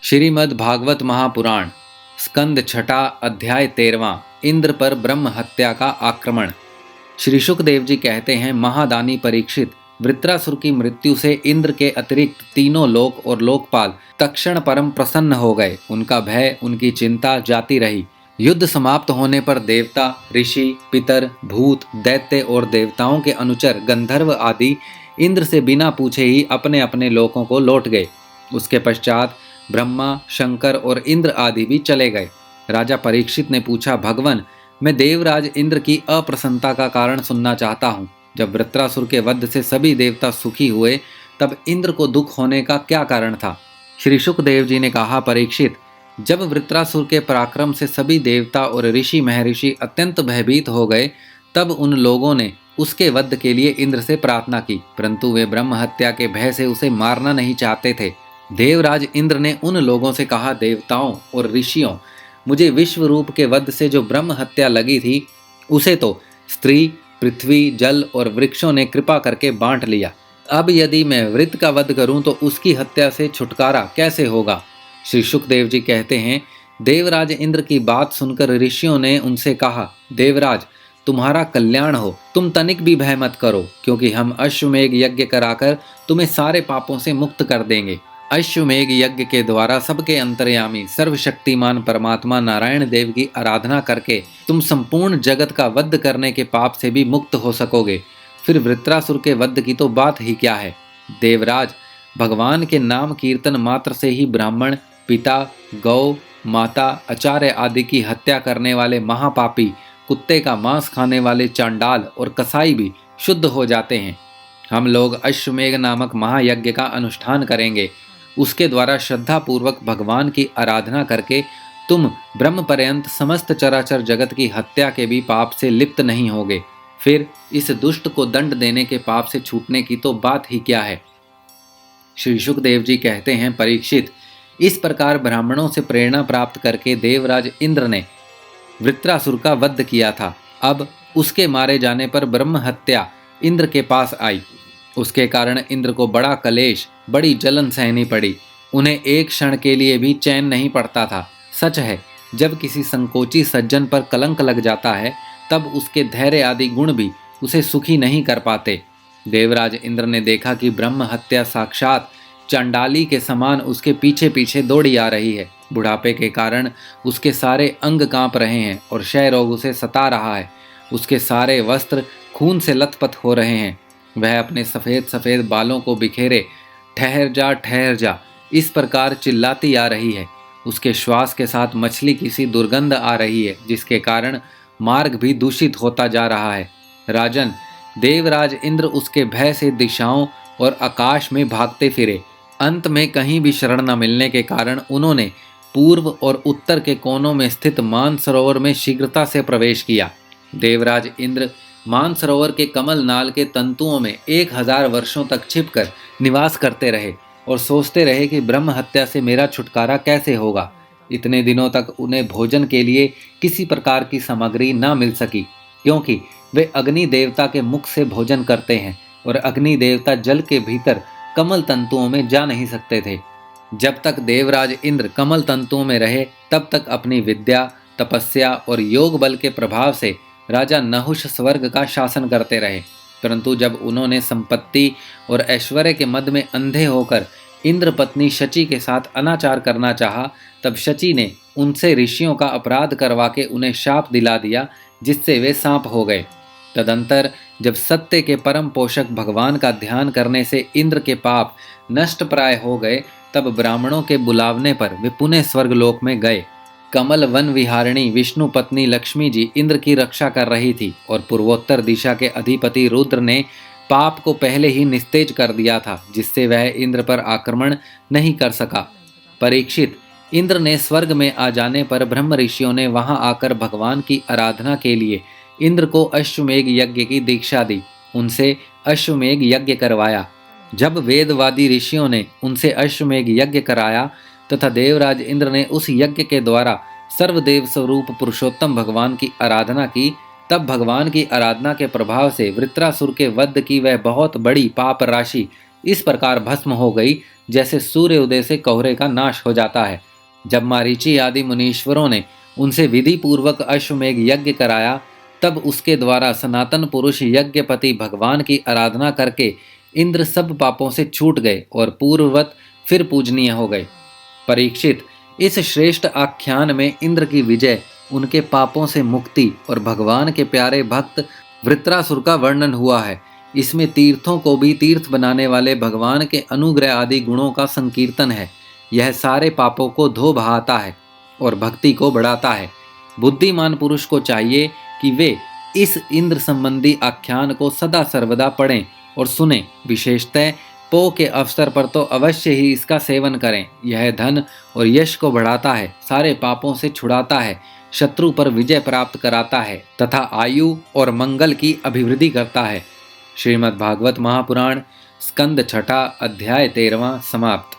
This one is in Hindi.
श्रीमद् भागवत महापुराण स्कंद छठा अध्याय 13वां इंद्र पर ब्रह्म हत्या का आक्रमण। श्री शुकदेव जी कहते हैं, महादानी परीक्षित, वृत्रासुर की मृत्यु से इंद्र के अतिरिक्त तीनों लोक और लोकपाल तक्षण परम प्रसन्न हो गए। उनका भय, उनकी चिंता जाती रही। युद्ध समाप्त होने पर देवता, ऋषि, पितर, भूत, दैत्य और देवताओं के अनुचर गंधर्व आदि इंद्र से बिना पूछे ही अपने अपने लोकों को लौट गए। उसके पश्चात ब्रह्मा, शंकर और इंद्र आदि भी चले गए। राजा परीक्षित ने पूछा, भगवन, मैं देवराज इंद्र की अप्रसन्नता का कारण सुनना चाहता हूँ। जब वृत्रासुर के वध से सभी देवता सुखी हुए, तब इंद्र को दुख होने का क्या कारण था? श्री शुकदेव जी ने कहा, परीक्षित, जब वृत्रासुर के पराक्रम से सभी देवता और ऋषि महर्षि अत्यंत भयभीत हो गए, तब उन लोगों ने उसके वध के लिए इंद्र से प्रार्थना की, परंतु वे ब्रह्म हत्या के भय से उसे मारना नहीं चाहते थे। देवराज इंद्र ने उन लोगों से कहा, देवताओं और ऋषियों, मुझे विश्व रूप के वध से जो ब्रह्म हत्या लगी थी, उसे तो स्त्री, पृथ्वी, जल और वृक्षों ने कृपा करके बांट लिया। अब यदि मैं वृत्र का वध करूं तो उसकी हत्या से छुटकारा कैसे होगा? श्री शुकदेव जी कहते हैं, देवराज इंद्र की बात सुनकर ऋषियों ने उनसे कहा, देवराज, तुम्हारा कल्याण हो, तुम तनिक भी भय मत करो, क्योंकि हम अश्वमेघ यज्ञ कराकर तुम्हें सारे पापों से मुक्त कर देंगे। अश्वमेघ यज्ञ के द्वारा सबके अंतर्यामी सर्वशक्तिमान परमात्मा नारायण देव की आराधना करके तुम संपूर्ण जगत का वध करने के पाप से भी मुक्त हो सकोगे। फिर वृत्रासुर के वध की तो बात ही क्या है। देवराज, भगवान के नाम कीर्तन मात्र से ही ब्राह्मण, पिता, गौ, माता, आचार्य आदि की हत्या करने वाले महापापी, कुत्ते का मांस खाने वाले चांडाल और कसाई भी शुद्ध हो जाते हैं। हम लोग अश्वमेघ नामक महायज्ञ का अनुष्ठान करेंगे। उसके द्वारा श्रद्धा पूर्वक भगवान की आराधना करके तुम ब्रह्म पर्यंत समस्त चराचर जगत की हत्या के भी पाप से लिप्त नहीं होगे। फिर इस दुष्ट को दंड देने के पाप से छूटने की तो बात ही क्या है। श्री शुकदेव जी कहते हैं, परीक्षित, इस प्रकार ब्राह्मणों से प्रेरणा प्राप्त करके देवराज इंद्र ने वृत्रासुर का वध किया था। अब उसके मारे जाने पर ब्रह्म हत्या इंद्र के पास आई। उसके कारण इंद्र को बड़ा कलेश, बड़ी जलन सहनी पड़ी। उन्हें एक क्षण के लिए भी चैन नहीं पड़ता था। सच है, जब किसी संकोची सज्जन पर कलंक लग जाता है, तब उसके धैर्य आदि गुण भी उसे सुखी नहीं कर पाते। देवराज इंद्र ने देखा कि ब्रह्म हत्या साक्षात चंडाली के समान उसके पीछे पीछे दौड़ी आ रही है। बुढ़ापे के कारण उसके सारे अंग कांप रहे हैं और क्षय रोग उसे सता रहा है। उसके सारे वस्त्र खून से लथपथ हो रहे हैं। वह अपने सफ़ेद सफ़ेद बालों को बिखेरे ठहर जा इस प्रकार चिल्लाती आ रही है। उसके श्वास के साथ मछली की सी दुर्गंध आ रही है, जिसके कारण मार्ग भी दूषित होता जा रहा है। राजन, देवराज इंद्र उसके भय से दिशाओं और आकाश में भागते फिरे। अंत में कहीं भी शरण न मिलने के कारण उन्होंने पूर्व और उत्तर के कोनों में स्थित मानसरोवर में शीघ्रता से प्रवेश किया। देवराज इंद्र मानसरोवर के कमल नाल के तंतुओं में 1000 वर्षों तक छिपकर निवास करते रहे और सोचते रहे कि ब्रह्म हत्या से मेरा छुटकारा कैसे होगा। इतने दिनों तक उन्हें भोजन के लिए किसी प्रकार की सामग्री न मिल सकी, क्योंकि वे अग्नि देवता के मुख से भोजन करते हैं और अग्नि देवता जल के भीतर कमल तंतुओं में जा नहीं सकते थे। जब तक देवराज इंद्र कमल तंतुओं में रहे, तब तक अपनी विद्या, तपस्या और योग बल के प्रभाव से राजा नहुष स्वर्ग का शासन करते रहे। परंतु जब उन्होंने संपत्ति और ऐश्वर्य के मद में अंधे होकर इंद्र पत्नी शची के साथ अनाचार करना चाहा, तब शची ने उनसे ऋषियों का अपराध करवा के उन्हें शाप दिला दिया, जिससे वे सांप हो गए। तदंतर जब सत्य के परम पोषक भगवान का ध्यान करने से इंद्र के पाप नष्ट प्राय हो गए, तब ब्राह्मणों के बुलावने पर वे पुनः स्वर्गलोक में गए। कमल वन विहारिणी विष्णु पत्नी लक्ष्मी जी इंद्र की रक्षा कर रही थी और पूर्वोत्तर दिशा के अधिपति रुद्र ने पाप को पहले ही निस्तेज कर दिया था, जिससे वह इंद्र पर आक्रमण नहीं कर सका। परीक्षित, इंद्र ने स्वर्ग में आ जाने पर ब्रह्म ऋषियों ने वहां आकर भगवान की आराधना के लिए इंद्र को अश्वमेघ यज्ञ की दीक्षा दी। उनसे अश्वमेघ यज्ञ करवाया। जब वेदवादी ऋषियों ने उनसे अश्वमेघ यज्ञ कराया तथा देवराज इंद्र ने उस यज्ञ के द्वारा सर्वदेव स्वरूप पुरुषोत्तम भगवान की आराधना की, तब भगवान की आराधना के प्रभाव से वृत्रासुर के वध की वह बहुत बड़ी पाप राशि इस प्रकार भस्म हो गई जैसे सूर्य उदय से कोहरे का नाश हो जाता है। जब मारीची आदि मुनीश्वरों ने उनसे विधि पूर्वक अश्वमेघ यज्ञ कराया, तब उसके द्वारा सनातन पुरुष यज्ञपति भगवान की आराधना करके इंद्र सब पापों से छूट गए और पूर्ववत फिर पूजनीय हो गए। परीक्षित, इस श्रेष्ठ आख्यान में इंद्र की विजय, उनके पापों से मुक्ति और भगवान के प्यारे भक्त वृत्रासुर का वर्णन हुआ है। इसमें तीर्थों को भी तीर्थ बनाने वाले भगवान के अनुग्रह आदि गुणों का संकीर्तन है। यह सारे पापों को धो बहाता है और भक्ति को बढ़ाता है। बुद्धिमान पुरुष को चाहिए कि वे इस इंद्र संबंधी आख्यान को सदा सर्वदा पढ़ें और सुने। विशेषतः पो के अवसर पर तो अवश्य ही इसका सेवन करें। यह धन और यश को बढ़ाता है, सारे पापों से छुड़ाता है, शत्रु पर विजय प्राप्त कराता है तथा आयु और मंगल की अभिवृद्धि करता है। श्रीमद् भागवत महापुराण स्कंद छठा अध्याय 13वां समाप्त।